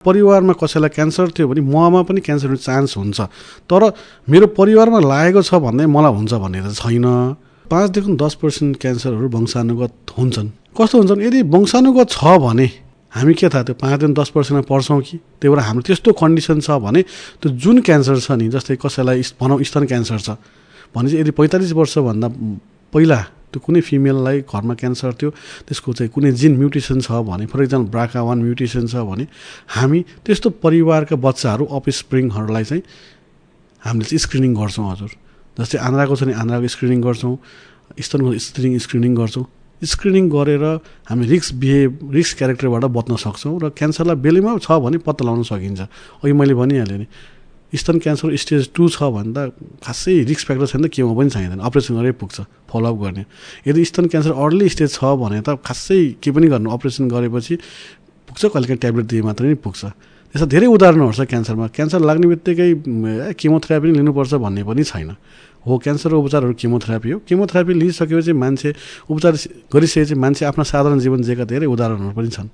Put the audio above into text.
परिवारमा कसैलाई क्यान्सर थियो भने ममा पनि क्यान्सर हुने चान्स हुन्छ, तर मेरो परिवारमा लागेको छ भन्दै मलाई हुन्छ भन्ने त छैन। 5 देखि 10% क्यान्सरहरू वंशानुगत हुन्छन्। कस्तो हुन्छन्? यदि वंशानुगत छ भने हामी के थाहा त्यो 5 देखि 10% पर्छौँ कि? त्यही भएर हाम्रो त्यस्तो कन्डिसन छ भने त्यो जुन क्यान्सर छ नि, जस्तै कसैलाई भनौँ स्तन क्यान्सर छ भने चाहिँ यदि 45 वर्षभन्दा पहिला त्यो कुनै फिमेललाई घरमा क्यान्सर थियो, त्यसको चाहिँ कुनै जिन म्युटेसन छ भने, फर इक्जाम्पल BRCA1 म्युटेसन छ भने हामी त्यस्तो परिवारका बच्चाहरू अफस्प्रिङहरूलाई चाहिँ हामीले चाहिँ स्क्रिनिङ गर्छौँ हजुर। जस्तै आन्द्राको छ भने आन्द्राको स्क्रिनिङ गर्छौँ, स्तनको स्क्रिनिङ गर्छौँ। स्क्रिनिङ गरेर हामी रिस्क क्यारेक्टरबाट बच्न सक्छौँ र क्यान्सरलाई बेलैमा छ भने पत्ता लगाउन सकिन्छ। अघि मैले भनिहालेँ नि, स्तन क्यान्सर स्टेज 2 छ भने त खासै रिस्क फ्याक्टर छैन, त केमा पनि छैन, अपरेसन गरेर पुग्छ फलोअप गर्ने। यदि स्तन क्यान्सर अर्ली स्टेज छ भने त खासै के पनि गर्नु, अपरेसन गरेपछि पुग्छ, कहिलेकाहीँ ट्याब्लेट दिए मात्रै नै पुग्छ। त्यस्ता धेरै उदाहरणहरू छ क्यान्सरमा। क्यान्सर लाग्ने बित्तिकै केमोथेरापी नै लिनुपर्छ भन्ने पनि छैन। हो, क्यान्सर उपचारहरू केमोथेरापी हो। केमोथेरापी लिइसकेपछि मान्छे उपचार गरिसकेपछि मान्छे आफ्नो साधारण जीवन जिएका धेरै उदाहरणहरू पनि छन्।